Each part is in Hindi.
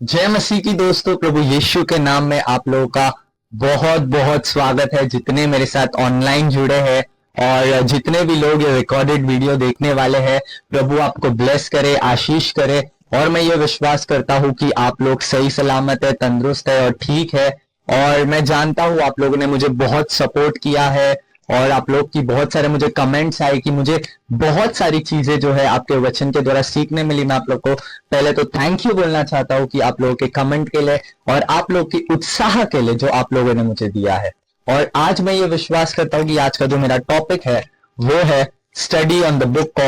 जय मसीह की दोस्तों, प्रभु यीशु के नाम में आप लोगों का बहुत बहुत स्वागत है। जितने मेरे साथ ऑनलाइन जुड़े हैं और जितने भी लोग ये रिकॉर्डेड वीडियो देखने वाले हैं, प्रभु आपको ब्लेस करे, आशीष करे। और मैं ये विश्वास करता हूं कि आप लोग सही सलामत है, तंदुरुस्त है और ठीक है। और मैं जानता हूं आप लोगों ने मुझे बहुत सपोर्ट किया है और आप लोग की बहुत सारे मुझे कमेंट्स आए कि मुझे बहुत सारी चीजें जो है आपके वचन के द्वारा सीखने मिली। मैं आप लोग को पहले तो थैंक यू बोलना चाहता हूं कि आप लोगों के कमेंट के लिए और आप लोग की उत्साह के लिए जो आप लोगों ने मुझे दिया है। और आज मैं ये विश्वास करता हूं कि आज का जो मेरा टॉपिक है वो है study on the book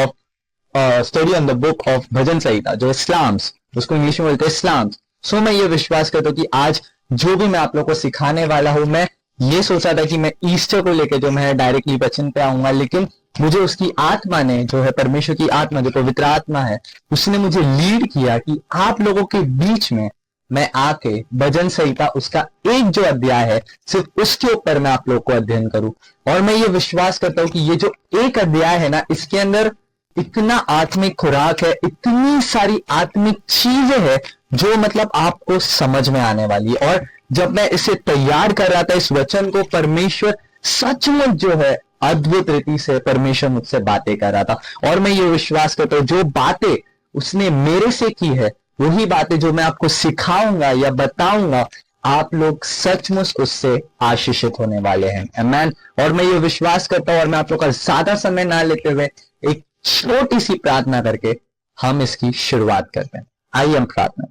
of भजन संहिता, जो इस्लाम्स, उसको इंग्लिश में बोलते हैं इस्लाम्स। सो मैं ये विश्वास करता हूँ कि आज जो भी मैं आप लोग को सिखाने वाला हूं, मैं ये सोचा था कि मैं ईस्टर को लेकर जो मैं डायरेक्टली वचन पे आऊंगा, लेकिन मुझे उसकी आत्मा ने जो है, परमेश्वर की आत्मा जो पवित्र आत्मा है, उसने मुझे लीड किया कि आप लोगों के बीच में मैं आके भजन संहिता उसका एक जो अध्याय है सिर्फ उसके ऊपर मैं आप लोग को अध्ययन करूं। और मैं ये विश्वास करता हूं कि ये जो एक अध्याय है ना, इसके अंदर इतना आत्मिक खुराक है, इतनी सारी आत्मिक चीजें हैं जो मतलब आपको समझ में आने वाली है। और जब मैं इसे तैयार कर रहा था इस वचन को, परमेश्वर सचमुच जो है अद्भुत रीति से परमेश्वर मुझसे बातें कर रहा था। और मैं ये विश्वास करता हूं जो बातें उसने मेरे से की है, वही बातें जो मैं आपको सिखाऊंगा या बताऊंगा, आप लोग सचमुच उससे आशीषित होने वाले हैं। आमीन। और मैं ये विश्वास करता हूं, और मैं आप लोग का ज्यादा समय ना लेते हुए एक छोटी सी प्रार्थना करके हम इसकी शुरुआत करते हैं। आइए हम प्रार्थना।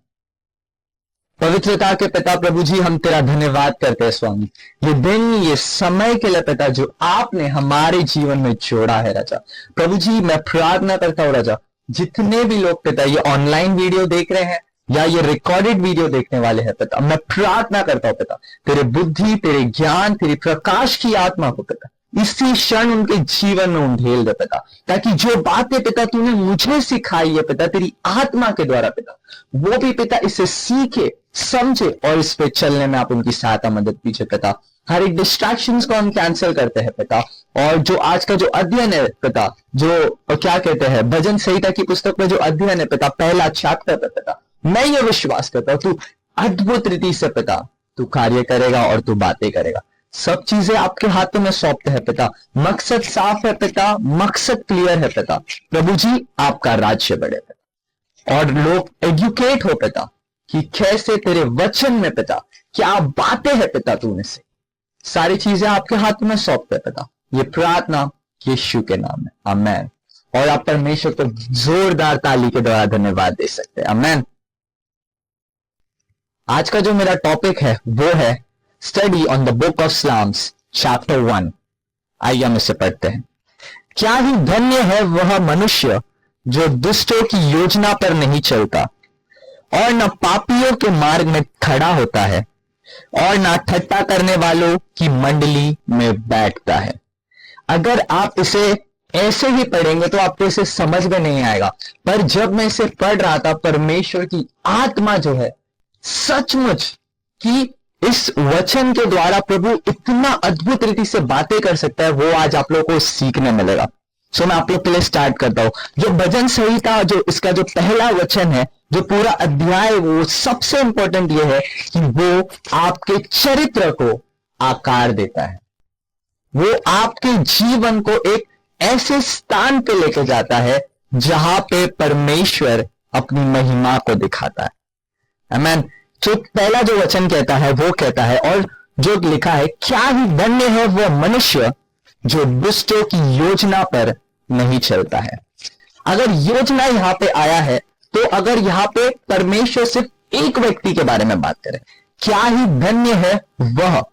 पवित्रता के पिता प्रभु जी, हम तेरा धन्यवाद करते हैं स्वामी, ये दिन, ये समय के लिए पिता जो आपने हमारे जीवन में जोड़ा है राजा। प्रभु जी, मैं प्रार्थना करता हूं राजा, जितने भी लोग पिता ये ऑनलाइन वीडियो देख रहे हैं या ये रिकॉर्डेड वीडियो देखने वाले हैं पिता, मैं प्रार्थना करता हूं पिता, तेरे बुद्धि, तेरे ज्ञान, तेरी प्रकाश की आत्मा को पिता इसी क्षण उनके जीवन में उंडेल दे पिता, ताकि जो बातें पिता तूने मुझे सिखाई है पिता तेरी आत्मा के द्वारा पिता, वो भी पिता इसे सीखे, समझे और इस पे चलने में आप उनकी सहायता मदद कीजिए पिता। हर एक डिस्ट्रैक्शंस को हम कैंसिल करते हैं पिता। और जो आज का जो अध्ययन है पिता, जो क्या कहते हैं भजन संहिता की पुस्तक में जो अध्ययन है पिता, पहला चैप्टर पे पिता, मैं ये विश्वास करता हूं तू अद्भुत रीति से पिता तू कार्य करेगा और तू बातें करेगा। सब चीजें आपके हाथों में सौंपते हैं पिता। मकसद साफ है पिता, मकसद क्लियर है पिता। प्रभु जी, आपका राज्य बढ़े पिता और लोग एजुकेट हो पिता कि कैसे तेरे वचन में पिता क्या बातें हैं पिता, तूने से सारी चीजें आपके हाथों में सौंपते हैं पिता। ये प्रार्थना यीशु के नाम में, आमेन। और आप परमेश्वर को जोरदार ताली के द्वारा धन्यवाद दे सकते हैं, आमेन। आज का जो मेरा टॉपिक है वो है study on the book of psalms chapter 1। आइए हम इसे पढ़ते हैं। क्या ही धन्य है वह मनुष्य जो दुष्टों की योजना पर नहीं चलता और न पापियों के मार्ग में खड़ा होता है और न ठट्टा करने वालों की मंडली में बैठता है। अगर आप इसे ऐसे ही पढ़ेंगे तो आपको इसे समझ में नहीं आएगा, पर जब मैं इसे पढ़ रहा था, परमेश्वर की आत्मा जो है सचमुच कि इस वचन के द्वारा प्रभु इतना अद्भुत रीति से बातें कर सकता है, वो आज आप लोगों को सीखने मिलेगा। सो मैं आप लोग के लिए स्टार्ट करता हूं। जो भजन संहिता, जो इसका जो पहला वचन है, जो पूरा अध्याय, वो सबसे इंपॉर्टेंट ये है कि वो आपके चरित्र को आकार देता है। वो आपके जीवन को एक ऐसे स्थान पे लेके जाता है जहां पे परमेश्वर अपनी महिमा को दिखाता है। आमीन। तो पहला जो वचन कहता है वो कहता है, और जो लिखा है, क्या ही धन्य है वह मनुष्य जो दुष्टों की योजना पर नहीं चलता है। अगर योजना यहां पे आया है, तो अगर यहां पे परमेश्वर सिर्फ एक व्यक्ति के बारे में बात करें, क्या ही धन्य है वह,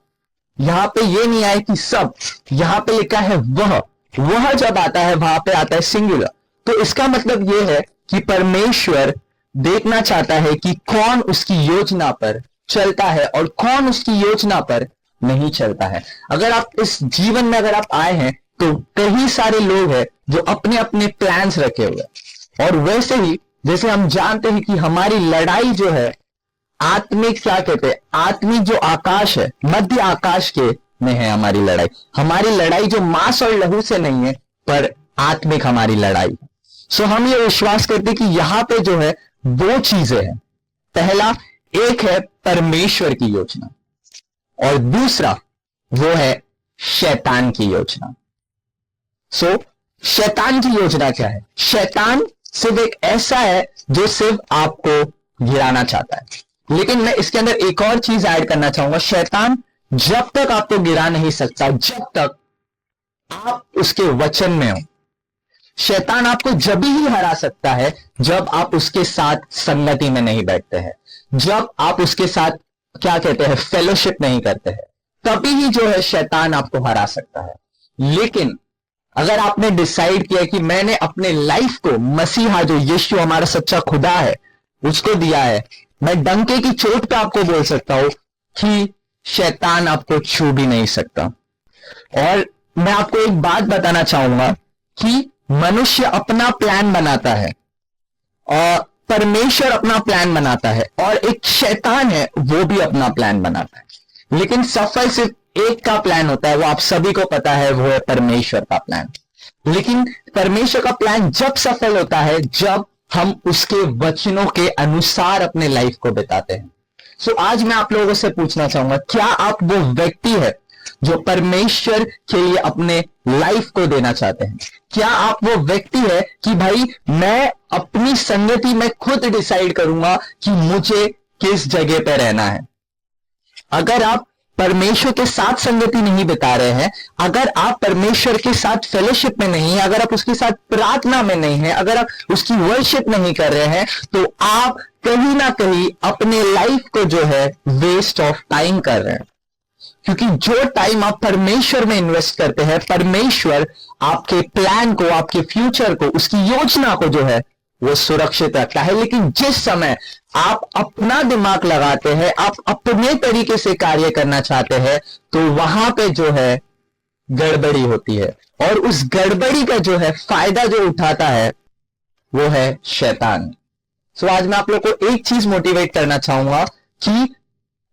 यहां पे ये नहीं आया कि सब, यहां पे लिखा है वह जब आता है वहां पे आता है सिंगुलर। तो इसका मतलब यह है कि परमेश्वर देखना चाहता है कि कौन उसकी योजना पर चलता है और कौन उसकी योजना पर नहीं चलता है। अगर आप इस जीवन में अगर आप आए हैं तो कई सारे लोग हैं जो अपने अपने प्लान्स रखे हुए हैं, और वैसे ही जैसे हम जानते हैं कि हमारी लड़ाई जो है आत्मिक, क्या कहते हैं, आत्मिक जो आकाश है, मध्य आकाश के में है हमारी लड़ाई। हमारी लड़ाई जो मांस और लहू से नहीं है, पर आत्मिक हमारी लड़ाई। सो हम ये विश्वास करते हैं कि यहां पे जो है दो चीजें हैं। पहला, एक है परमेश्वर की योजना और दूसरा वो है शैतान की योजना। शैतान की योजना क्या है? शैतान सिर्फ एक ऐसा है जो सिर्फ आपको गिराना चाहता है। लेकिन मैं इसके अंदर एक और चीज ऐड करना चाहूंगा। शैतान जब तक आपको गिरा नहीं सकता जब तक आप उसके वचन में हो। शैतान आपको जब ही हरा सकता है जब आप उसके साथ संगति में नहीं बैठते हैं, जब आप उसके साथ क्या कहते हैं फेलोशिप नहीं करते हैं, तभी ही जो है शैतान आपको हरा सकता है। लेकिन अगर आपने डिसाइड किया कि मैंने अपने लाइफ को मसीहा जो यीशु हमारा सच्चा खुदा है उसको दिया है, मैं डंके की चोट पे आपको बोल सकता हूं कि शैतान आपको छू भी नहीं सकता। और मैं आपको एक बात बताना चाहूंगा कि मनुष्य अपना प्लान बनाता है और परमेश्वर अपना प्लान बनाता है और एक शैतान है वो भी अपना प्लान बनाता है। लेकिन सफल सिर्फ एक का प्लान होता है, वो आप सभी को पता है, वो है परमेश्वर का प्लान। लेकिन परमेश्वर का प्लान जब सफल होता है जब हम उसके वचनों के अनुसार अपने लाइफ को बिताते हैं। आज मैं आप लोगों से पूछना चाहूंगा, क्या आप वो व्यक्ति है जो परमेश्वर के लिए अपने लाइफ को देना चाहते हैं? क्या आप वो व्यक्ति है कि भाई मैं अपनी संगति में खुद डिसाइड करूंगा कि मुझे किस जगह पे रहना है? अगर आप परमेश्वर के साथ संगति नहीं बिता रहे हैं, अगर आप परमेश्वर के साथ फेलोशिप में नहीं है, अगर आप उसके साथ प्रार्थना में नहीं है, अगर आप उसकी वर्शिप नहीं कर रहे हैं, तो आप कहीं ना कहीं अपने लाइफ को जो है वेस्ट ऑफ टाइम कर रहे हैं। क्योंकि जो टाइम आप परमेश्वर में इन्वेस्ट करते हैं, परमेश्वर आपके प्लान को, आपके फ्यूचर को, उसकी योजना को जो है वो सुरक्षित रखता है। लेकिन जिस समय आप अपना दिमाग लगाते हैं, आप अपने तरीके से कार्य करना चाहते हैं, तो वहां पे जो है गड़बड़ी होती है और उस गड़बड़ी का जो है फायदा जो उठाता है वो है शैतान। आज मैं आप लोग को एक चीज मोटिवेट करना चाहूंगा कि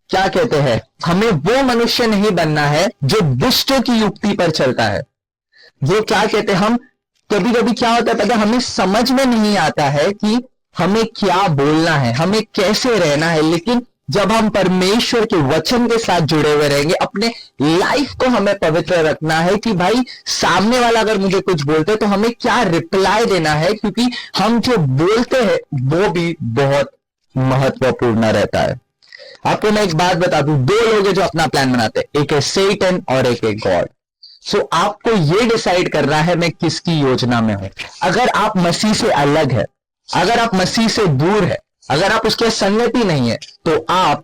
क्या कहते हैं, हमें वो मनुष्य नहीं बनना है जो दुष्टों की युक्ति पर चलता है। जो क्या कहते हैं, हम कभी कभी क्या होता है पता, हमें समझ में नहीं आता है कि हमें क्या बोलना है, हमें कैसे रहना है। लेकिन जब हम परमेश्वर के वचन के साथ जुड़े हुए रहेंगे, अपने लाइफ को हमें पवित्र रखना है कि भाई सामने वाला अगर मुझे कुछ बोलते हैं तो हमें क्या रिप्लाई देना है, क्योंकि हम जो बोलते हैं वो भी बहुत महत्वपूर्ण रहता है। आपको मैं एक बात बता दूं, दो लोग हैं जो अपना प्लान बनाते हैं, एक है सेटन और एक है गॉड। आपको ये डिसाइड करना है मैं किसकी योजना में हूं। अगर आप मसीह से अलग है, अगर आप मसीह से दूर है, अगर आप उसके संगति नहीं है, तो आप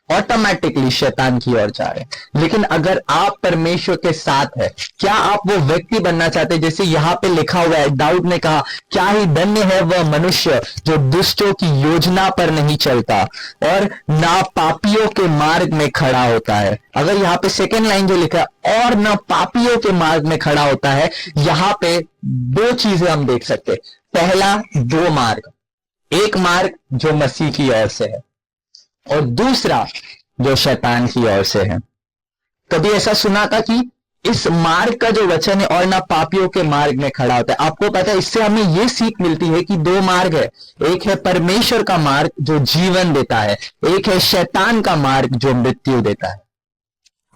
ऑटोमेटिकली शैतान की ओर जा रहे हैं। लेकिन अगर आप परमेश्वर के साथ है, क्या आप वो व्यक्ति बनना चाहते हैं जैसे यहां पे लिखा हुआ है, दाऊद ने कहा क्या ही धन्य है वह मनुष्य जो दुष्टों की योजना पर नहीं चलता और ना पापियों के मार्ग में खड़ा होता है। अगर यहाँ पे सेकेंड लाइन जो लिखा है और ना पापियों के मार्ग में खड़ा होता है, यहां पे दो चीजें हम देख सकते हैं। पहला, दो मार्ग, एक मार्ग जो मसीह की ओर से है और दूसरा जो शैतान की ओर से है। कभी ऐसा सुना था कि इस मार्ग का जो वचन है और ना पापियों के मार्ग में खड़ा होता है। आपको पता है इससे हमें यह सीख मिलती है कि दो मार्ग है, एक है परमेश्वर का मार्ग जो जीवन देता है, एक है शैतान का मार्ग जो मृत्यु देता है।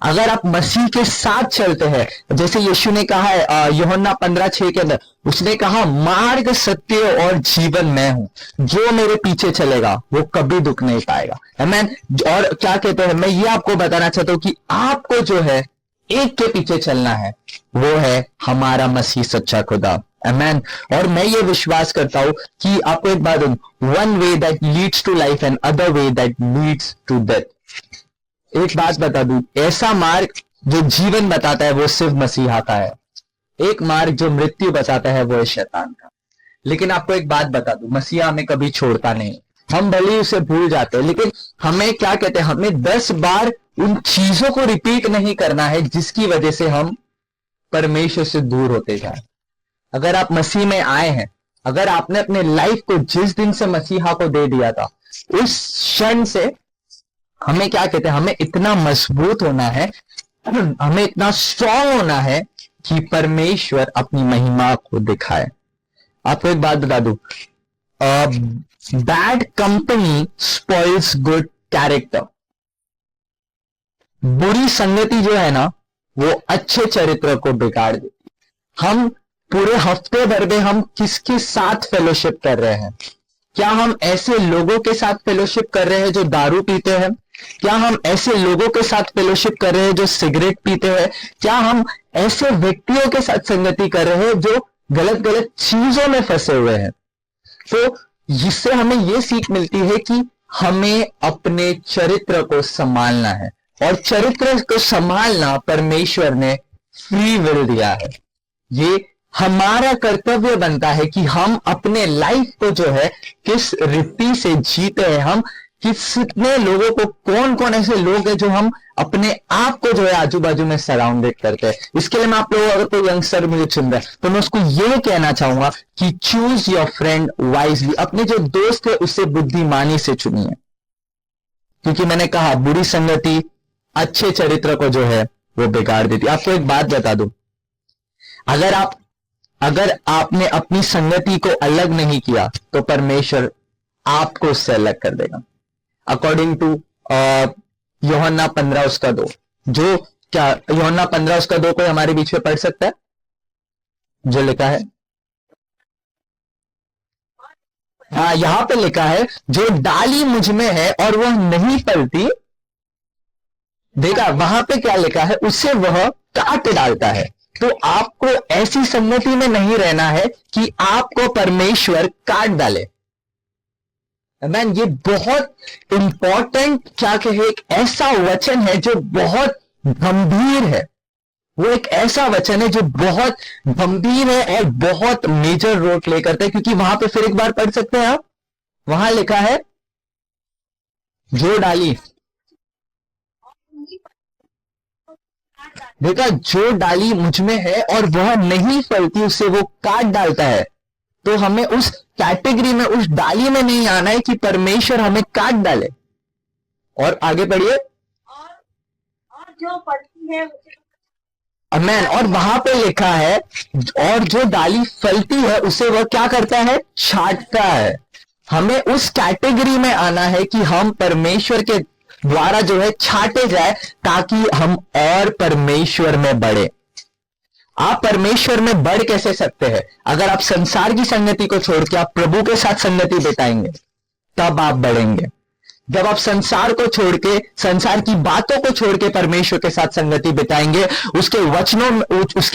अगर आप मसीह के साथ चलते हैं, जैसे यीशु ने कहा है यूहन्ना 15:6 के अंदर, उसने कहा मार्ग, सत्य और जीवन मैं हूं, जो मेरे पीछे चलेगा वो कभी दुख नहीं पाएगा। आमीन। और क्या कहते हैं, मैं ये आपको बताना चाहता हूं कि आपको जो है एक के पीछे चलना है, वो है हमारा मसीह सच्चा खुदा। आमीन। और मैं ये विश्वास करता हूं कि आपको एक बात दूं, one way that leads to life and other way that leads to death. एक बात बता दूं, ऐसा मार्ग जो जीवन बताता है वो सिर्फ मसीहा का है, एक मार्ग जो मृत्यु बताता है वो है शैतान का। लेकिन आपको एक बात बता दूं, मसीहा हमें कभी छोड़ता नहीं। हम भले ही उसे भूल जाते हैं, लेकिन हमें क्या कहते हैं, हमें 10 बार उन चीजों को रिपीट नहीं करना है जिसकी वजह से हम परमेश्वर से दूर होते जाए। अगर आप मसीह में आए हैं, अगर आपने अपने लाइफ को जिस दिन से मसीहा को दे दिया था, उस क्षण से हमें क्या कहते हैं, हमें इतना मजबूत होना है, हमें इतना स्ट्रांग होना है कि परमेश्वर अपनी महिमा को दिखाए। आपको एक बात बता दूं, bad company spoils good character. बुरी संगति जो है ना वो अच्छे चरित्र को बिगाड़ देती। हम पूरे हफ्ते भर में हम किसके साथ फेलोशिप कर रहे हैं? क्या हम ऐसे लोगों के साथ फेलोशिप कर रहे हैं जो दारू पीते हैं? क्या हम ऐसे लोगों के साथ फेलोशिप कर रहे हैं जो सिगरेट पीते हैं? क्या हम ऐसे व्यक्तियों के साथ संगति कर रहे हैं जो गलत गलत चीजों में फंसे हुए हैं? तो इससे हमें यह सीख मिलती है कि हमें अपने चरित्र को संभालना है, और चरित्र को संभालना परमेश्वर ने फ्री विल दिया है। ये हमारा कर्तव्य बनता है कि हम अपने लाइफ को जो है किस रीति से जीते हैं, हम कितने लोगों को, कौन कौन ऐसे लोग हैं जो हम अपने आप को जो है आजू बाजू में सराउंडेड करते हैं। इसके लिए मैं आप लोगों, अगर कोई यंगस्टर मुझे सुन रहा है तो मैं उसको यह कहना चाहूंगा कि चूज योर फ्रेंड वाइजली। अपने जो दोस्त है उसे बुद्धिमानी से चुनिए, क्योंकि मैंने कहा बुरी संगति अच्छे चरित्र को जो है वो बिगाड़ देती। आपको एक बात बता दूं, अगर आपने अपनी संगति को अलग नहीं किया तो परमेश्वर आपको उससे अलग कर देगा। अकॉर्डिंग टू यूहन्ना 15:2, जो क्या यूहन्ना 15:2 कोई हमारे बीच में पढ़ सकता है जो लिखा है? हाँ, यहां पे लिखा है जो डाली मुझ में है और वह नहीं फलती, देखा वहां पे क्या लिखा है, उसे वह काट डालता है। तो आपको ऐसी संगति में नहीं रहना है कि आपको परमेश्वर काट डाले। मैन, ये बहुत इंपॉर्टेंट क्या कहे, एक ऐसा वचन है जो बहुत गंभीर है। वो एक ऐसा वचन है जो बहुत गंभीर है और बहुत मेजर रोल प्ले करता है, क्योंकि वहां पे फिर एक बार पढ़ सकते हैं आप, वहां लिखा है जो डाली, देखा, जो डाली मुझ में है और वह नहीं फलती उसे वो काट डालता है। तो हमें उस कैटेगरी में, उस डाली में नहीं आना है कि परमेश्वर हमें काट डाले। और आगे बढ़िए, और जो फलती है अमेन। और वहां पे लिखा है और जो डाली फलती है उसे वह क्या करता है, छांटता है। हमें उस कैटेगरी में आना है कि हम परमेश्वर के द्वारा जो है छांटे जाए, ताकि हम और परमेश्वर में बढ़े। आप परमेश्वर में बढ़ कैसे सकते हैं? अगर आप संसार की संगति को छोड़ के आप प्रभु के साथ संगति बिताएंगे, तब आप बढ़ेंगे। जब आप संसार को छोड़ के, संसार की बातों को छोड़ के परमेश्वर के साथ संगति बिताएंगे, उसके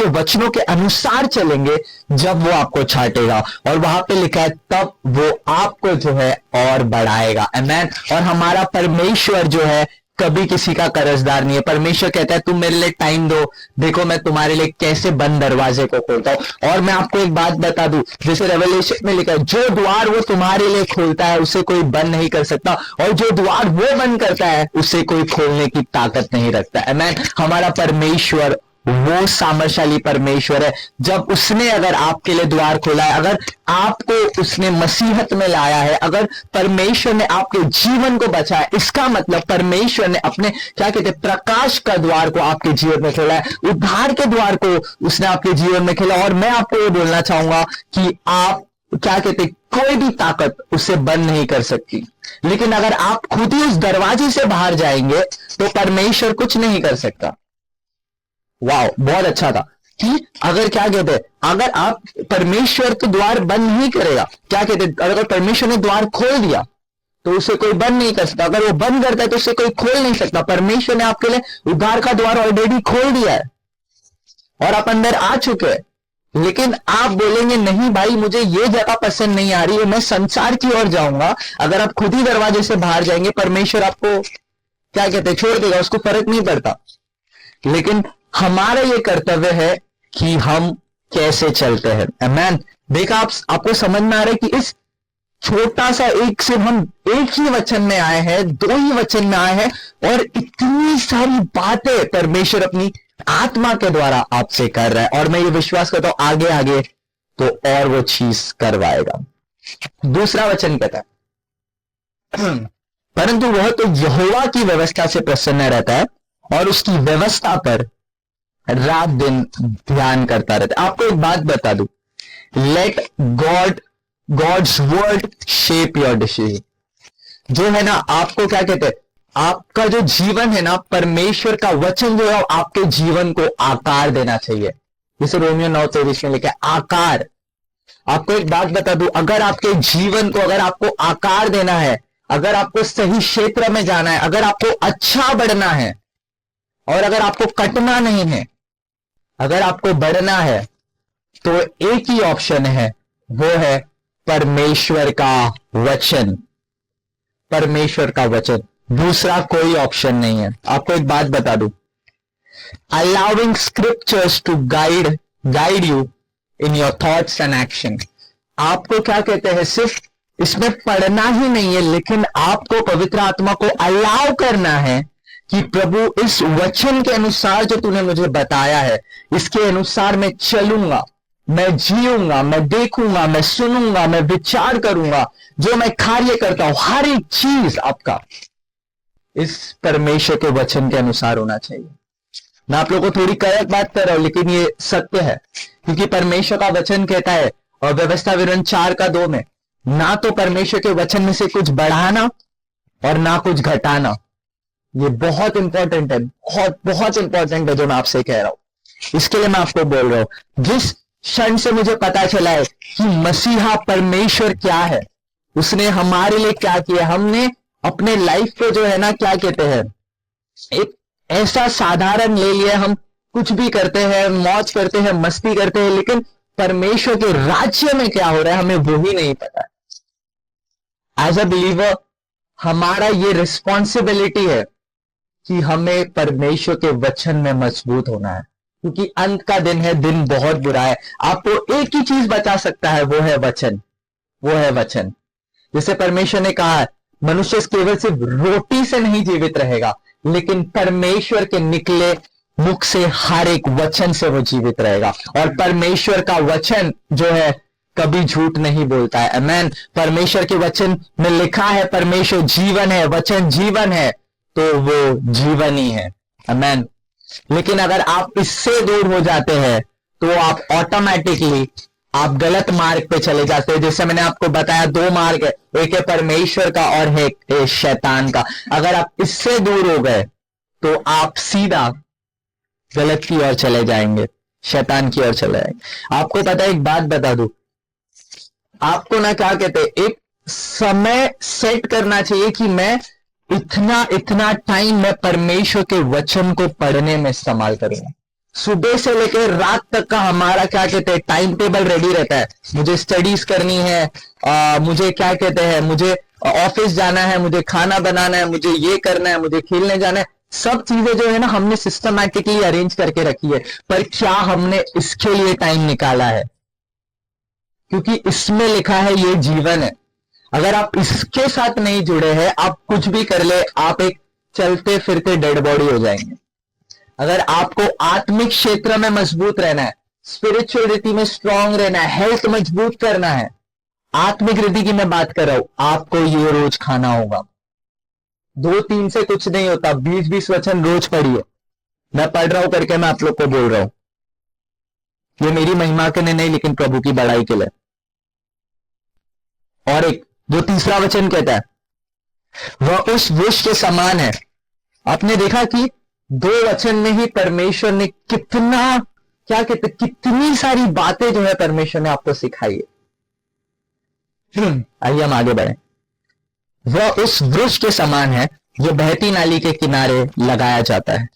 वचनों के अनुसार चलेंगे, जब वो आपको छाटेगा। और वहां पे लिखा है तब वो आपको जो है और बढ़ाएगा। आमीन। और हमारा परमेश्वर जो है कभी किसी का कर्जदार नहीं है। परमेश्वर कहता है तुम मेरे लिए टाइम दो, देखो मैं तुम्हारे लिए कैसे बंद दरवाजे को खोलता हूं। और मैं आपको एक बात बता दूं, जैसे रेवलेशन में लिखा है, जो द्वार वो तुम्हारे लिए खोलता है उसे कोई बंद नहीं कर सकता, और जो द्वार वो बंद करता है उसे कोई खोलने की ताकत नहीं रखता। आमीन। हमारा परमेश्वर वो सामर्थशाली परमेश्वर है। जब उसने अगर आपके लिए द्वार खोला है, अगर आपको उसने मसीहत में लाया है, अगर परमेश्वर ने आपके जीवन को बचाया, इसका मतलब परमेश्वर ने अपने क्या कहते हैं, प्रकाश का द्वार को आपके जीवन में खोला है, उद्धार के द्वार को उसने आपके जीवन में खोला। और मैं आपको ये बोलना चाहूंगा कि आप क्या कहते हैं, कोई भी ताकत उसे बंद नहीं कर सकती। लेकिन अगर आप खुद ही उस दरवाजे से बाहर जाएंगे तो परमेश्वर कुछ नहीं कर सकता। वाह, बहुत अच्छा था कि अगर क्या कहते हैं, अगर आप, परमेश्वर तो द्वार बंद नहीं करेगा, क्या कहते हैं, अगर परमेश्वर ने द्वार खोल दिया तो उसे कोई बंद नहीं कर सकता। अगर वो बंद करता है तो उसे कोई खोल नहीं सकता। परमेश्वर ने आपके लिए उद्धार का द्वार ऑलरेडी खोल दिया है और आप अंदर आ चुके हैं। लेकिन आप बोलेंगे नहीं भाई, मुझे ये जगह पसंद नहीं आ रही है, मैं संसार की ओर जाऊंगा। अगर आप खुद ही दरवाजे से बाहर जाएंगे, परमेश्वर आपको क्या कहते हैं, छोड़ देगा, उसको फर्क नहीं पड़ता। लेकिन हमारा ये कर्तव्य है कि हम कैसे चलते हैं। आमीन। देखा, आपको समझ में आ रहा है कि इस छोटा सा एक से हम एक ही वचन में आए हैं, दो ही वचन में आए हैं, और इतनी सारी बातें परमेश्वर अपनी आत्मा के द्वारा आपसे कर रहा है। और मैं ये विश्वास करता हूं आगे आगे तो और वो चीज करवाएगा। दूसरा वचन कहता है परंतु वह तो यहोवा की व्यवस्था से प्रसन्न रहता है और उसकी व्यवस्था पर रात दिन ध्यान करता रहता है। आपको एक बात बता दूं, let God's word shape your decision. जो है ना, आपको क्या कहते हैं, आपका जो जीवन है ना, परमेश्वर का वचन जो है आपके जीवन को आकार देना चाहिए। जैसे रोमियो 9:23 में लिखा है आकार। आपको एक बात बता दूं, अगर आपके जीवन को, अगर आपको आकार देना है, अगर आपको सही क्षेत्र में जाना है, अगर आपको अच्छा बढ़ना है और अगर आपको कटना नहीं है, अगर आपको बढ़ना है, तो एक ही ऑप्शन है, वो है परमेश्वर का वचन। परमेश्वर का वचन, दूसरा कोई ऑप्शन नहीं है। आपको एक बात बता दूं, allowing scriptures to guide you in your thoughts and action. आपको क्या कहते हैं, सिर्फ इसमें पढ़ना ही नहीं है, लेकिन आपको पवित्र आत्मा को अलाउ करना है कि प्रभु इस वचन के अनुसार जो तूने मुझे बताया है, इसके अनुसार मैं चलूंगा, मैं जीऊंगा, मैं देखूंगा, मैं सुनूंगा, मैं विचार करूंगा, जो मैं कार्य करता हूं हर एक चीज आपका इस परमेश्वर के वचन के अनुसार होना चाहिए। मैं आप लोगों को थोड़ी कड़क बात कर रहा हूं, लेकिन ये सत्य है, क्योंकि परमेश्वर का वचन कहता है, और व्यवस्था विवरण 4:2 में, ना तो परमेश्वर के वचन में से कुछ बढ़ाना और ना कुछ घटाना। ये बहुत इंपॉर्टेंट है, बहुत बहुत इंपॉर्टेंट है जो मैं आपसे कह रहा हूं। इसके लिए मैं आपको बोल रहा हूं, जिस क्षण से मुझे पता चला है कि मसीहा परमेश्वर क्या है, उसने हमारे लिए क्या किया, हमने अपने लाइफ को जो है ना, क्या कहते हैं, एक ऐसा साधारण ले लिया, हम कुछ भी करते हैं, मौज करते हैं, मस्ती करते हैं, लेकिन परमेश्वर के राज्य में क्या हो रहा है हमें वो ही नहीं पता। एज अ बिलीवर हमारा ये रिस्पॉन्सिबिलिटी है कि हमें परमेश्वर के वचन में मजबूत होना है, क्योंकि अंत का दिन है, दिन बहुत बुरा है। आपको एक ही चीज बचा सकता है, वो है वचन, वो है वचन। जैसे परमेश्वर ने कहा, मनुष्य केवल सिर्फ रोटी से नहीं जीवित रहेगा, लेकिन परमेश्वर के निकले मुख से हर एक वचन से वो जीवित रहेगा। और परमेश्वर का वचन जो है कभी झूठ नहीं बोलता है। आमेन। परमेश्वर के वचन में लिखा है परमेश्वर जीवन है, वचन जीवन है, तो वो जीवन ही है। आमेन। लेकिन अगर आप इससे दूर हो जाते हैं तो आप ऑटोमेटिकली आप गलत मार्ग पे चले जाते हैं। जैसे मैंने आपको बताया, 2 मार्ग है, एक है परमेश्वर का और एक है शैतान का। अगर आप इससे दूर हो गए तो आप सीधा गलत की ओर चले जाएंगे, शैतान की ओर चले जाएंगे। आपको पता है, एक बात बता दूं, आपको ना क्या कहते हैं, एक समय सेट करना चाहिए कि मैं इतना टाइम मैं परमेश्वर के वचन को पढ़ने में इस्तेमाल करूंगा। सुबह से लेकर रात तक का हमारा क्या कहते हैं टाइम टेबल रेडी रहता है। मुझे स्टडीज करनी है, मुझे क्या कहते हैं, मुझे ऑफिस जाना है, मुझे खाना बनाना है, मुझे ये करना है, मुझे खेलने जाना है। सब चीजें जो है ना हमने सिस्टमैटिकली अरेंज करके रखी है, पर क्या हमने इसके लिए टाइम निकाला है? क्योंकि इसमें लिखा है ये जीवन है। अगर आप इसके साथ नहीं जुड़े हैं, आप कुछ भी कर ले, आप एक चलते फिरते डेड बॉडी हो जाएंगे। अगर आपको आत्मिक क्षेत्र में मजबूत रहना है, स्पिरिचुअल रीति में स्ट्रांग रहना है, हेल्थ मजबूत करना है, आत्मिक रीति की मैं बात कर रहा हूं, आपको ये रोज खाना होगा। 2-3 से कुछ नहीं होता, 20-20 वचन रोज पढ़िए। मैं पढ़ रहा हूं करके मैं आप लोग को बोल रहा हूं, ये मेरी महिमा के लिए नहीं, लेकिन प्रभु की बड़ाई के लिए। और एक जो तीसरा वचन कहता है, वह उस वृक्ष के समान है। आपने देखा कि 2 वचन में ही परमेश्वर ने कितना क्या कहते, कितनी सारी बातें जो है परमेश्वर ने आपको सिखाई है। आइए हम आगे बढ़े। वह उस वृक्ष के समान है जो बहती नाली के किनारे लगाया जाता है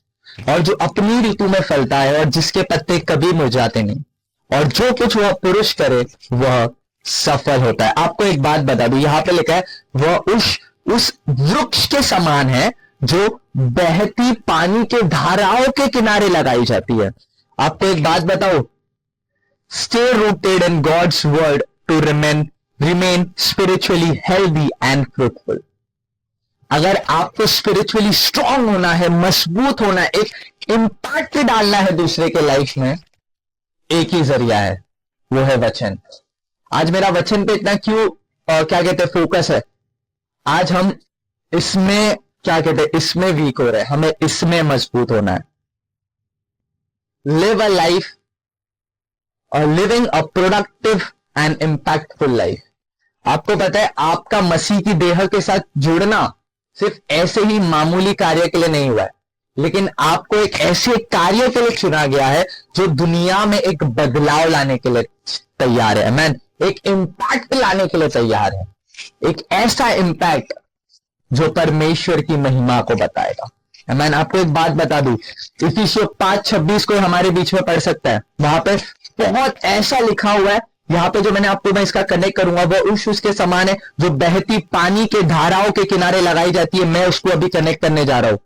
और जो अपनी ऋतु में फलता है और जिसके पत्ते कभी मुरझाते नहीं, और जो कुछ वह पुरुष करे वह सफल होता है। आपको एक बात बता दूं, यहां पे लिखा है वह उस वृक्ष के समान है जो बहती पानी के धाराओं के किनारे लगाई जाती है। आपको एक बात बताओ, stay rooted in God's word to remain spiritually healthy and fruitful. अगर आपको स्पिरिचुअली स्ट्रांग होना है, मजबूत होना है, एक इंपैक्ट डालना है दूसरे के लाइफ में, एक ही जरिया है, वो है वचन। आज मेरा वचन पे इतना क्यों क्या कहते हैं फोकस है? आज हम इसमें क्या कहते हैं, इसमें वीक हो रहे हैं, हमें इसमें मजबूत होना है। लिव अ लाइफ और living a productive and impactful life. आपको पता है, आपका मसीह की देह के साथ जुड़ना सिर्फ ऐसे ही मामूली कार्य के लिए नहीं हुआ है, लेकिन आपको एक ऐसे कार्य के लिए चुना गया है जो दुनिया में एक बदलाव लाने के लिए तैयार है। आमीन। एक इंपैक्ट लाने के लिए तैयार है, एक ऐसा इंपैक्ट जो परमेश्वर की महिमा को बताएगा। मैं आपको एक बात बता दूं, इफिसियों 5:26 को हमारे बीच में पढ़ सकता है, वहां पे बहुत ऐसा लिखा हुआ है। यहाँ पे जो मैं इसका कनेक्ट करूंगा वो उसके समान है जो बहती पानी के धाराओं के किनारे लगाई जाती है। मैं उसको अभी कनेक्ट करने जा रहा हूं।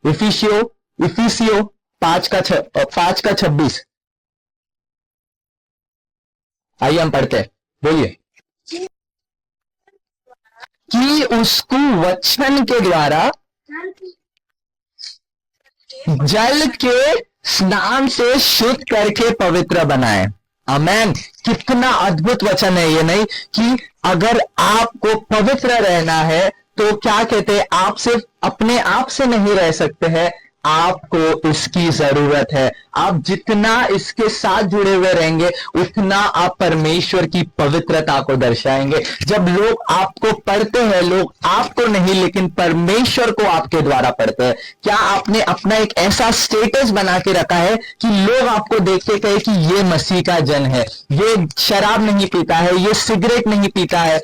इफिसियों 5:26। आइए हम पढ़ते हैं, बोलिए। कि उसको वचन के द्वारा जल के स्नान से शुद्ध करके पवित्र बनाए। आमेन। कितना अद्भुत वचन है ये, नहीं कि अगर आपको पवित्र रहना है तो क्या कहते हैं, आप सिर्फ अपने आप से नहीं रह सकते हैं, आपको इसकी जरूरत है। आप जितना इसके साथ जुड़े हुए रहेंगे उतना आप परमेश्वर की पवित्रता को दर्शाएंगे। जब लोग आपको पढ़ते हैं, लोग आपको नहीं लेकिन परमेश्वर को आपके द्वारा पढ़ते हैं। क्या आपने अपना एक ऐसा स्टेटस बना के रखा है कि लोग आपको देख के कहे कि ये मसीह का जन है, ये शराब नहीं पीता है, ये सिगरेट नहीं पीता है,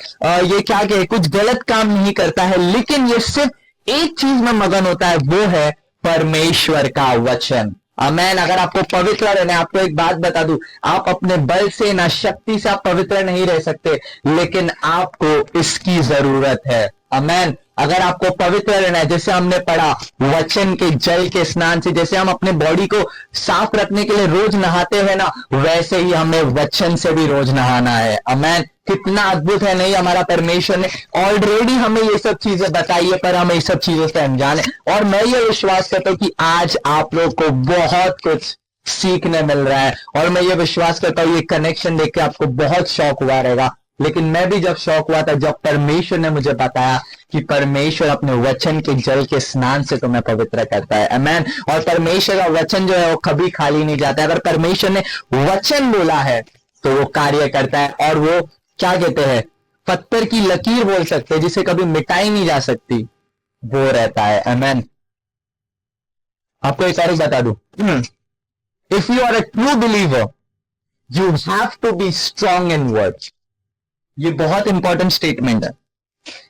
ये क्या कहे कुछ गलत काम नहीं करता है, लेकिन ये सिर्फ एक चीज में मगन होता है, वो है परमेश्वर का वचन। आमेन। अगर आपको पवित्र रहना है, आपको एक बात बता दूं, आप अपने बल से ना शक्ति से आप पवित्र नहीं रह सकते, लेकिन आपको इसकी जरूरत है। आमेन। अगर आपको पवित्र रहना है, जैसे हमने पढ़ा वचन के जल के स्नान से, जैसे हम अपने बॉडी को साफ रखने के लिए रोज नहाते हैं ना, वैसे ही हमें वचन से भी रोज नहाना है। आमेन। कितना अद्भुत है, नहीं? हमारा परमेश्वर ने ऑलरेडी हमें ये सब चीजें बताई है, पर हमें इस सब चीजों से अनजान है। और मैं ये विश्वास करता हूं कि आज आप लोग को बहुत कुछ सीखने मिल रहा है, और मैं ये विश्वास करता हूं ये कनेक्शन देख के आपको बहुत शौक हुआ रहेगा। लेकिन मैं भी जब शौक हुआ था जब परमेश्वर ने मुझे बताया कि परमेश्वर अपने वचन के जल के स्नान से तुम्हें पवित्र करता है। आमेन। और परमेश्वर का वचन जो है वो कभी खाली नहीं जाता है। अगर परमेश्वर ने वचन बोला है तो वो कार्य करता है, और वो क्या कहते हैं, पत्थर की लकीर बोल सकते हैं जिसे कभी मिटाई नहीं जा सकती, वो रहता है। आमेन। आपको एक और बता दूं, if you are a true believer you have to be strong in words. ये बहुत इंपॉर्टेंट स्टेटमेंट है।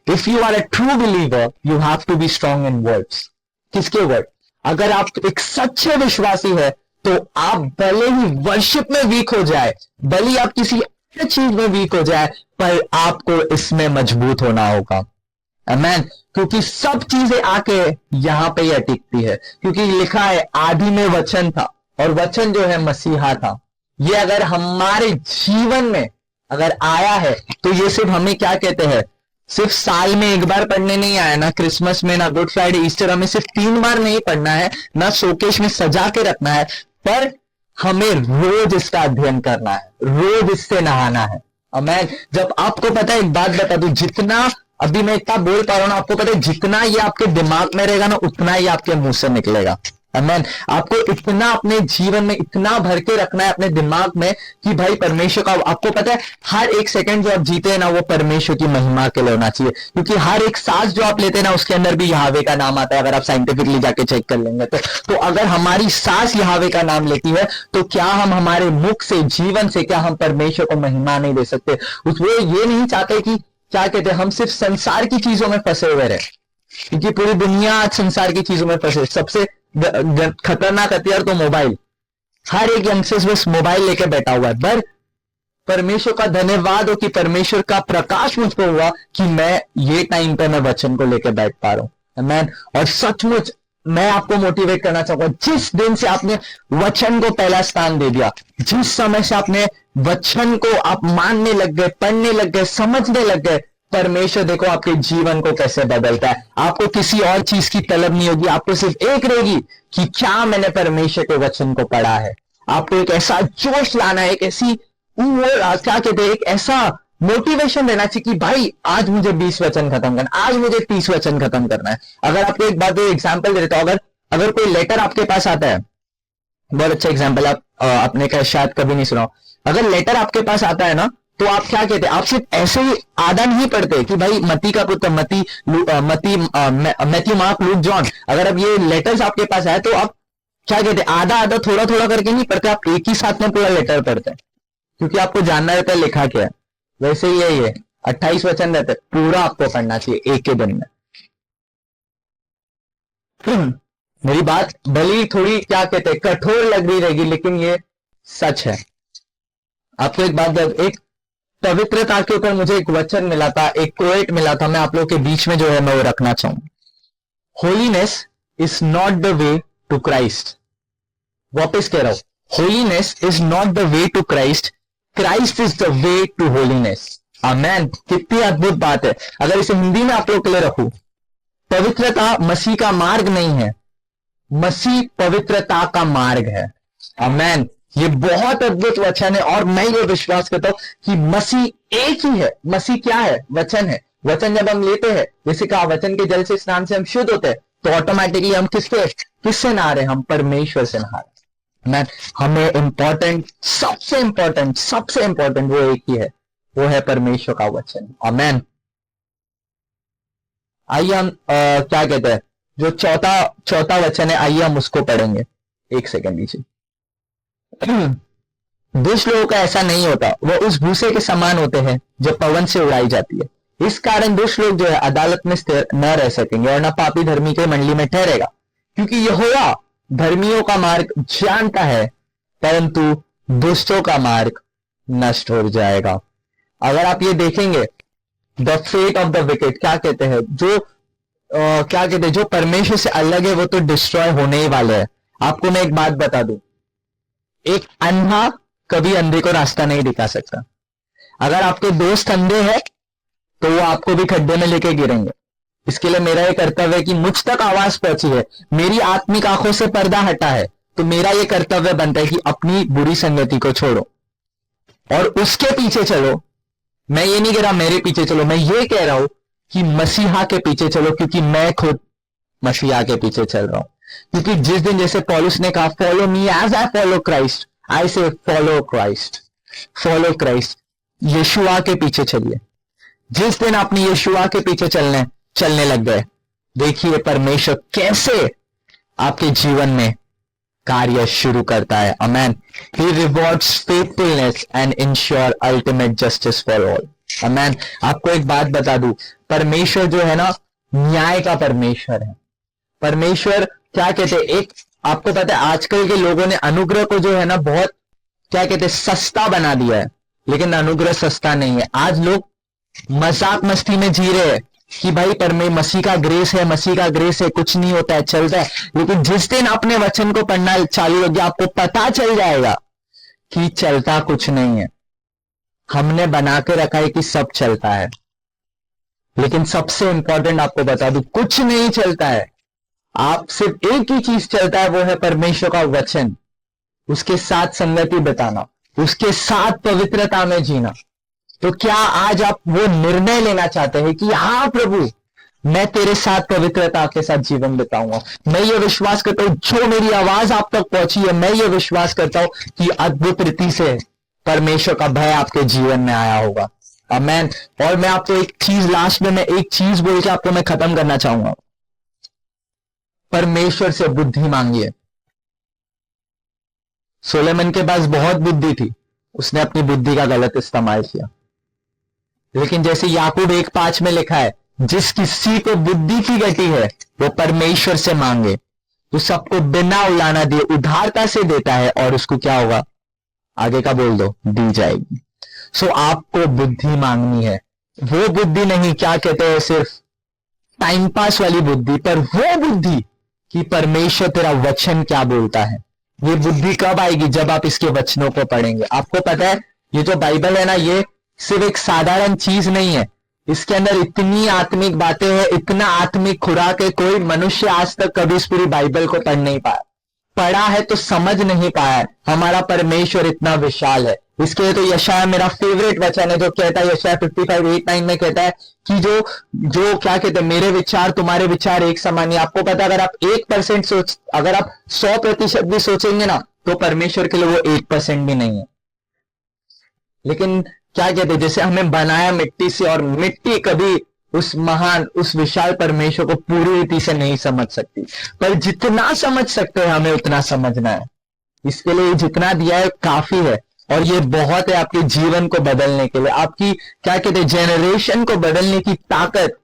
If you are a true believer you have to be strong in words. किसके वर्ड? अगर आप एक सच्चे विश्वासी है तो आप भले ही वर्शिप में वीक हो जाए, भले ही आप किसी चीज में वीक हो जाए, पर आपको इसमें मजबूत होना होगा। आमेन। क्योंकि सब चीजें आके यहां पे ही अटिकती है, क्योंकि लिखा है आदि में वचन था और वचन जो है मसीहा था। ये अगर हमारे जीवन में अगर आया है तो ये सिर्फ हमें क्या कहते हैं, सिर्फ साल में एक बार पढ़ने नहीं आया, ना क्रिसमस में, ना गुड फ्राइडे, ईस्टर, हमें सिर्फ 3 बार नहीं पढ़ना है, ना शोकेश में सजा के रखना है, पर हमें रोज इसका अध्ययन करना है, रोज इससे नहाना है। आमेन। जब आपको पता है, एक बात बता दूं, जितना अभी मैं इतना बोल पा रहा हूं ना, आपको पता है जितना ये आपके दिमाग में रहेगा ना उतना ही आपके मुंह से निकलेगा। आमेन। आपको इतना अपने जीवन में इतना भर के रखना है अपने दिमाग में कि भाई परमेश्वर का, आपको पता है हर एक सेकंड जो आप जीते हैं ना वो परमेश्वर की महिमा के लिए होना चाहिए, क्योंकि हर एक सांस जो आप लेते हैं ना उसके अंदर भी यहावे का नाम आता है। अगर आप साइंटिफिकली जाके चेक कर लेंगे तो अगर हमारी सांस यहावे का नाम लेती है तो क्या हम हमारे मुख से, जीवन से, क्या हम परमेश्वर को महिमा नहीं दे सकते? वो ये नहीं चाहते कि क्या कहते हैं, हम सिर्फ संसार की चीजों में फंसे हुए रहे, क्योंकि पूरी दुनिया आज संसार की चीजों में फंसे। सबसे खतरनाक हथियार तो मोबाइल, हर एक यंगस्टर बस मोबाइल लेके बैठा हुआ है। पर परमेश्वर का धन्यवाद हो कि परमेश्वर का प्रकाश मुझ पर हुआ कि मैं ये टाइम पे मैं वचन को लेके बैठ पा रहा हूं। आमेन। और सचमुच मैं आपको मोटिवेट करना चाहूंगा, जिस दिन से आपने वचन को पहला स्थान दे दिया, जिस समय से आपने वचन को आप मानने लग गए, पढ़ने लग गए, समझने लग गए, परमेश्वर देखो आपके जीवन को कैसे बदलता है। आपको किसी और चीज की तलब नहीं होगी, आपको सिर्फ एक रहेगी कि क्या मैंने परमेश्वर के वचन को पढ़ा है। आपको एक ऐसा जोश लाना है, एक ऐसी क्या कहते हैं, एक ऐसा मोटिवेशन देना चाहिए कि भाई आज मुझे 20 वचन खत्म करना, आज मुझे 30 वचन खत्म करना है। अगर आपको एक बात एग्जाम्पल दे देता हूं, अगर कोई लेटर आपके पास आता है, बहुत अच्छा एग्जाम्पल, आप अपने का शायद कभी नहीं सुना, अगर लेटर आपके पास आता है ना तो आप क्या कहते हैं, आप सिर्फ ऐसे ही आधा नहीं पढ़ते कि भाई मती का पुत्र मैथ्यू मार्क लूक जॉन, अगर अब ये लेटर्स आपके पास आए तो आप क्या कहते हैं, आधा आधा थोड़ा थोड़ा करके नहीं पढ़ते, आप एक ही साथ में पूरा लेटर पढ़ते हैं, क्योंकि आपको जानना रहता है लिखा क्या है। वैसे ही यही है, 28 वचन रहते हैं, पूरा आपको पढ़ना चाहिए एक ही दिन में। मेरी बात भले ही थोड़ी क्या कहते हैं कठोर लग रही रहेगी, लेकिन ये सच है। आपको एक बात, एक पवित्रता के ऊपर मुझे एक वचन मिला था, एक कोएट मिला था, मैं आप लोगों के बीच में जो है मैं वो रखना चाहूंगा। Holiness is not the way to Christ. वापस कह रहा हूं, holiness is not the way to Christ, Christ is the way to holiness. आमेन। कितनी अद्भुत बात है। अगर इसे हिंदी में आप लोगों के लिए रखूं, पवित्रता मसीह का मार्ग नहीं है, मसीह पवित्रता का मार्ग है। आमेन। ये बहुत अद्भुत वचन है, और मैं ये विश्वास करता हूं कि मसीह एक ही है। मसीह क्या है? वचन है। वचन जब हम लेते हैं, जैसे कहा वचन के जल से स्नान से हम शुद्ध होते हैं, तो ऑटोमेटिकली हम किससे नहा रहे हैं? हम परमेश्वर से नहा रहे हैं। हमें इंपॉर्टेंट, सबसे इंपॉर्टेंट वो एक ही है, वो है परमेश्वर का वचन। आमेन। आइए हम क्या कहते हैं, जो चौथा वचन है, आइए हम उसको पढ़ेंगे। एक सेकंड दीजिए। दुष्ट लोगों का ऐसा नहीं होता, वह उस भूसे के समान होते हैं जो पवन से उड़ाई जाती है। इस कारण दुष्ट लोग जो है अदालत में स्थिर न रह सकेंगे, और न पापी धर्मी के मंडली में ठहरेगा, क्योंकि यहोवा धर्मियों का मार्ग जानता है, परंतु दुष्टों का मार्ग नष्ट हो जाएगा। अगर आप ये देखेंगे, the fate of the wicket, क्या कहते हैं, क्या कहते हैं, जो परमेश्वर से अलग है वो तो डिस्ट्रॉय होने ही वाले हैं। आपको मैं एक बात बता दूं, एक अंधा कभी अंधे को रास्ता नहीं दिखा सकता। अगर आपके दोस्त अंधे हैं तो वो आपको भी खड्डे में लेके गिरेंगे। इसके लिए मेरा ये कर्तव्य है कि मुझ तक आवाज पहुंची है, मेरी आत्मिक आंखों से पर्दा हटा है, तो मेरा ये कर्तव्य बनता है कि अपनी बुरी संगति को छोड़ो और उसके पीछे चलो। मैं ये नहीं कह रहा मेरे पीछे चलो, मैं ये कह रहा हूं कि मसीहा के पीछे चलो, क्योंकि मैं खुद मसीहा के पीछे चल रहा हूं। क्योंकि जिस दिन, जैसे पौलुस ने कहा, follow me as I follow Christ, I say follow Christ, follow Christ, यीशुआ के पीछे चलिए। जिस दिन आपने यीशुआ के पीछे चलने लग गए, देखिए परमेश्वर कैसे आपके जीवन में कार्य शुरू करता है। आमेन। He rewards faithfulness and ensure ultimate justice for all. आमेन। आपको एक बात बता दूं, परमेश्वर जो है ना, न्याय का परमेश्वर है। परमेश्वर क्या कहते हैं, एक आपको पता है आजकल के लोगों ने अनुग्रह को जो है ना बहुत क्या कहते हैं सस्ता बना दिया है, लेकिन अनुग्रह सस्ता नहीं है। आज लोग मजाक मस्ती में जी रहे हैं कि भाई मसीह का ग्रेस है, मसीह का ग्रेस है, कुछ नहीं होता है, चलता है। लेकिन जिस दिन अपने वचन को पढ़ना चालू हो गया, आपको पता चल जाएगा कि चलता कुछ नहीं है। हमने बना के रखा है कि सब चलता है, लेकिन सबसे इंपॉर्टेंट आपको बता दूं, कुछ नहीं चलता है। आप सिर्फ एक ही चीज चलता है, वो है परमेश्वर का वचन, उसके साथ संगति बिताना, उसके साथ पवित्रता में जीना। तो क्या आज आप वो निर्णय लेना चाहते हैं कि हाँ प्रभु, मैं तेरे साथ पवित्रता के साथ जीवन बिताऊंगा? मैं ये विश्वास करता हूं, जो मेरी आवाज आप तक पहुंची है, मैं ये विश्वास करता हूं कि अद्भुत रीति से परमेश्वर का भय आपके जीवन में आया होगा। आमेन। और मैं आपको एक चीज, लास्ट में मैं एक चीज बोल के आपको मैं खत्म करना चाहूंगा। परमेश्वर से बुद्धि मांगिए। सोलेमन के पास बहुत बुद्धि थी, उसने अपनी बुद्धि का गलत इस्तेमाल किया। लेकिन जैसे याकूब 1:5 में लिखा है, जिस किसी को बुद्धि की गति है वो परमेश्वर से मांगे, तो सबको बिना उलाना दिए उदारता से देता है, और उसको क्या होगा, आगे का बोल दो, दी जाएगी। सो आपको बुद्धि मांगनी है, वो बुद्धि नहीं क्या कहते हैं सिर्फ टाइम पास वाली बुद्धि, पर वो बुद्धि कि परमेश्वर तेरा वचन क्या बोलता है। ये बुद्धि कब आएगी? जब आप इसके वचनों को पढ़ेंगे। आपको पता है ये जो बाइबल है ना, ये सिर्फ एक साधारण चीज नहीं है, इसके अंदर इतनी आत्मिक बातें हैं, इतना आत्मिक खुराक है, कोई मनुष्य आज तक कभी इस पूरी बाइबल को पढ़ नहीं पाया। पढ़ा है तो समझ नहीं पाया है। हमारा परमेश्वर इतना विशाल है। इसके लिए तो यशाया मेरा फेवरेट वचन है, जो कहता है, यशाया 55:8-9 में कहता है कि जो क्या कहते हैं, मेरे विचार तुम्हारे विचार एक समान है। आपको पता है, अगर आप 1% अगर आप 100% भी सोचेंगे ना, तो परमेश्वर के लिए वो 1% भी नहीं है। लेकिन क्या कहते हैं, जैसे हमें बनाया मिट्टी से, और मिट्टी कभी उस महान, उस विशाल परमेश्वर को पूरी रीति से नहीं समझ सकती, पर जितना समझ सकते हैं हमें उतना समझना है। इसके लिए जितना दिया है काफी है, और ये बहुत है आपके जीवन को बदलने के लिए, आपकी क्या कहते हैं जेनरेशन को बदलने की ताकत,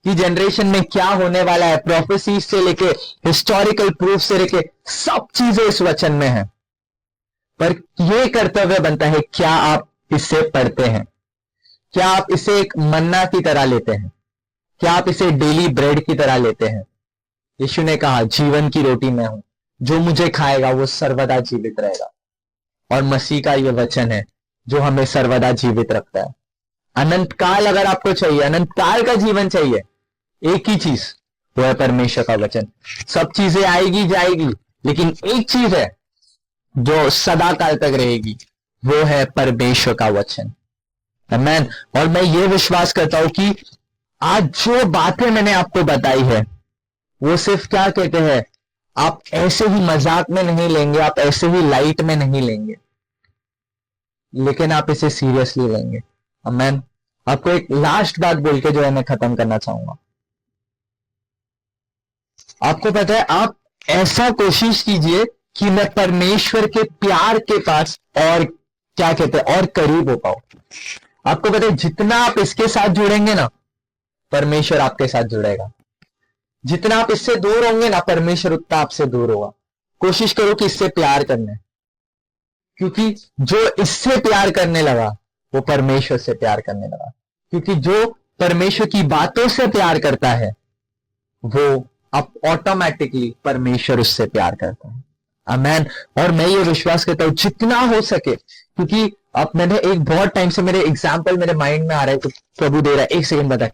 कि जनरेशन में क्या होने वाला है, प्रोफेसी से लेके हिस्टोरिकल प्रूफ से लेके सब चीजें इस वचन में है। पर यह कर्तव्य बनता है, क्या आप इसे पढ़ते हैं? क्या आप इसे एक मन्ना की तरह लेते हैं? क्या आप इसे डेली ब्रेड की तरह लेते हैं? यीशु ने कहा, जीवन की रोटी मैं हूं, जो मुझे खाएगा वो सर्वदा जीवित रहेगा। और मसीह का यह वचन है जो हमें सर्वदा जीवित रखता है। अनंत काल अगर आपको चाहिए, अनंत काल का जीवन चाहिए, एक ही चीज, वो है परमेश्वर का वचन। सब चीजें आएगी जाएगी, लेकिन एक चीज है जो सदा काल तक रहेगी, वो है परमेश्वर का वचन। आमीन। और मैं ये विश्वास करता हूं कि आज जो बातें मैंने आपको बताई है, वो सिर्फ क्या कहते हैं, आप ऐसे ही मजाक में नहीं लेंगे, आप ऐसे ही लाइट में नहीं लेंगे, लेकिन आप इसे सीरियसली लेंगे। आमीन। आपको एक लास्ट बात बोल के जो है मैं खत्म करना चाहूंगा। आपको पता है, आप ऐसा कोशिश कीजिए कि मैं परमेश्वर के प्यार के पास और क्या कहते हैं और करीब हो पाऊं। आपको पता है, जितना आप इसके साथ जुड़ेंगे ना, परमेश्वर आपके साथ जुड़ेगा। जितना आप इससे दूर होंगे ना, परमेश्वर उतना आपसे दूर होगा। कोशिश करो कि इससे प्यार करने, क्योंकि जो इससे प्यार करने लगा वो परमेश्वर से प्यार करने लगा। क्योंकि जो परमेश्वर की बातों से प्यार करता है, वो अब ऑटोमेटिकली परमेश्वर उससे प्यार करता है। आमीन। और मैं ये विश्वास करता हूं जितना हो सके, क्योंकि अब मैंने एक बहुत टाइम से मेरे एग्जाम्पल मेरे माइंड में आ रहा है, तो प्रभु दे रहा है, एक सेकंड बताए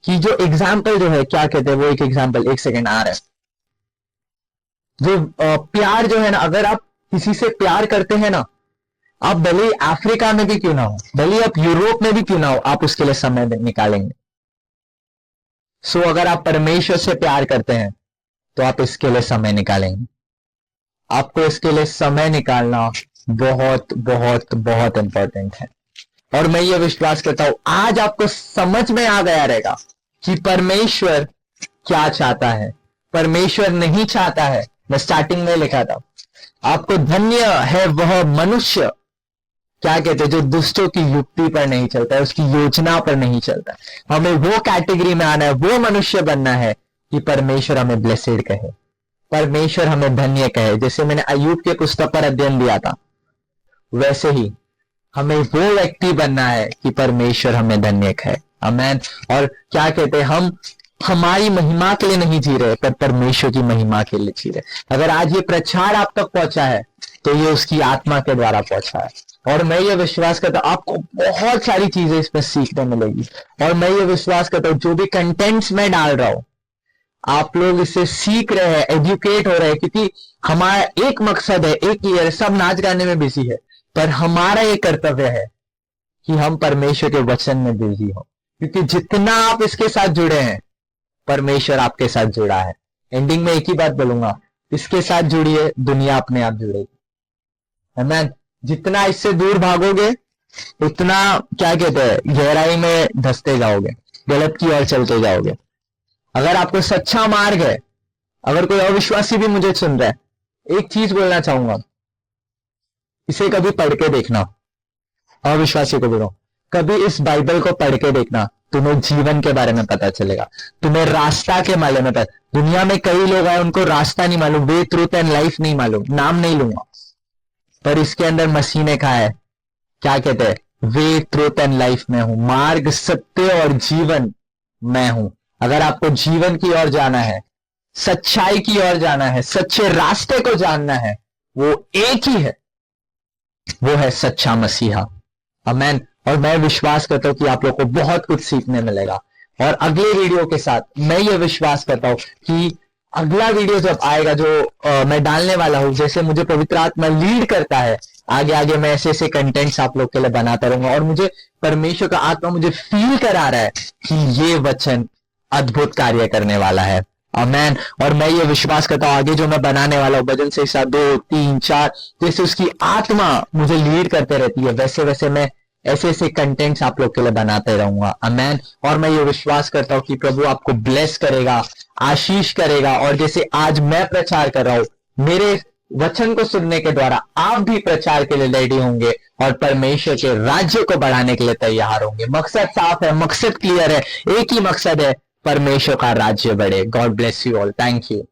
कि जो एग्जाम्पल जो है क्या कहते हैं, वो एक एग्जाम्पल, एक सेकंड आ रहा है। जो प्यार जो है ना, अगर आप किसी से प्यार करते हैं ना, आप भले ही अफ्रीका में भी क्यों ना हो, भले ही आप यूरोप में भी क्यों ना हो, आप उसके लिए समय निकालेंगे। सो अगर आप परमेश्वर से प्यार करते हैं तो आप इसके लिए समय निकालेंगे। आपको इसके लिए समय निकालना बहुत बहुत बहुत इंपॉर्टेंट है। और मैं ये विश्वास करता हूं आज आपको समझ में आ गया रहेगा कि परमेश्वर क्या चाहता है। परमेश्वर नहीं चाहता है, मैं स्टार्टिंग में लिखा था, आपको धन्य है वह मनुष्य, क्या कहते हैं, जो दुष्टों की युक्ति पर नहीं चलता है, उसकी योजना पर नहीं चलता है। हमें वो कैटेगरी में आना है, वो मनुष्य बनना है कि परमेश्वर हमें ब्लेसेड कहे, परमेश्वर हमें धन्य कहे। जैसे मैंने अय्यूब के पुस्तक पर अध्ययन दिया था, वैसे ही हमें वो व्यक्ति बनना है कि परमेश्वर हमें धन्य कहे। आमीन। और क्या कहते हैं, हम हमारी महिमा के लिए नहीं जी रहे, पर परमेश्वर की महिमा के लिए जी रहे। अगर आज ये प्रचार आप तक पहुंचा है तो ये उसकी आत्मा के द्वारा पहुंचा है। और मैं ये विश्वास करता हूं आपको बहुत सारी चीजें इसमें सीखने मिलेगी। और मैं ये विश्वास करता हूं जो भी कंटेंट्स मैं डाल रहा हूं, आप लोग इससे सीख रहे हैं, एजुकेट हो रहे हैं, क्योंकि हमारा एक मकसद है, एक ही है, सब नाच गाने में बिजी है, पर हमारा ये कर्तव्य है कि हम परमेश्वर के वचन में बिजी हो। क्योंकि जितना आप इसके साथ जुड़े हैं, परमेश्वर आपके साथ जुड़ा है। एंडिंग में एक ही बात बोलूंगा, इसके साथ जुड़िए, दुनिया अपने आप जुड़ेगी। आमीन। जितना इससे दूर भागोगे, उतना क्या कहते हैं, गहराई में धंसते जाओगे, गलत की ओर चलते जाओगे। अगर आपको सच्चा मार्ग है, अगर कोई अविश्वासी भी मुझे सुन रहा है, एक चीज बोलना चाहूंगा, इसे कभी पढ़ के देखना। अविश्वासी को बोलो, कभी इस बाइबल को पढ़ के देखना, तुम्हें जीवन के बारे में पता चलेगा, तुम्हें रास्ता के बारे में पता। दुनिया में कई लोग हैं, उनको रास्ता नहीं मालूम, वे ट्रूथ एंड लाइफ नहीं मालूम, नाम नहीं लूंगा, पर इसके अंदर मसीह ने कहा है, क्या कहते हैं, वे ट्रूथ एंड लाइफ में हूं, मार्ग सत्य और जीवन मैं हूं। अगर आपको जीवन की ओर जाना है, सच्चाई की ओर जाना है, सच्चे रास्ते को जानना है, वो एक ही है, वो है सच्चा मसीहा। आमीन। और मैं विश्वास करता हूं कि आप लोग को बहुत कुछ सीखने मिलेगा। और अगले वीडियो के साथ मैं ये विश्वास करता हूं कि अगला वीडियो जब आएगा, जो मैं डालने वाला हूं, जैसे मुझे पवित्र आत्मा लीड करता है, आगे आगे मैं ऐसे ऐसे कंटेंट्स आप लोग के लिए बनाता रहूंगा। और मुझे परमेश्वर का आत्मा मुझे फील करा रहा है कि ये वचन अद्भुत कार्य करने वाला है। आमीन। और मैं ये विश्वास करता हूं आगे जो मैं बनाने वाला हूं, भजन से 2, 3, 4, जैसे उसकी आत्मा मुझे लीड करते रहती है, वैसे वैसे मैं ऐसे ऐसे कंटेंट्स आप लोग के लिए बनाते रहूंगा। अमेन। और मैं ये विश्वास करता हूं कि प्रभु आपको ब्लेस करेगा, आशीष करेगा, और जैसे आज मैं प्रचार कर रहा हूं, मेरे वचन को सुनने के द्वारा आप भी प्रचार के लिए रेडी होंगे और परमेश्वर के राज्य को बढ़ाने के लिए तैयार होंगे। मकसद साफ है, मकसद क्लियर है, एक ही मकसद है, परमेश्वर का राज्य बढ़े। God bless you all. Thank you.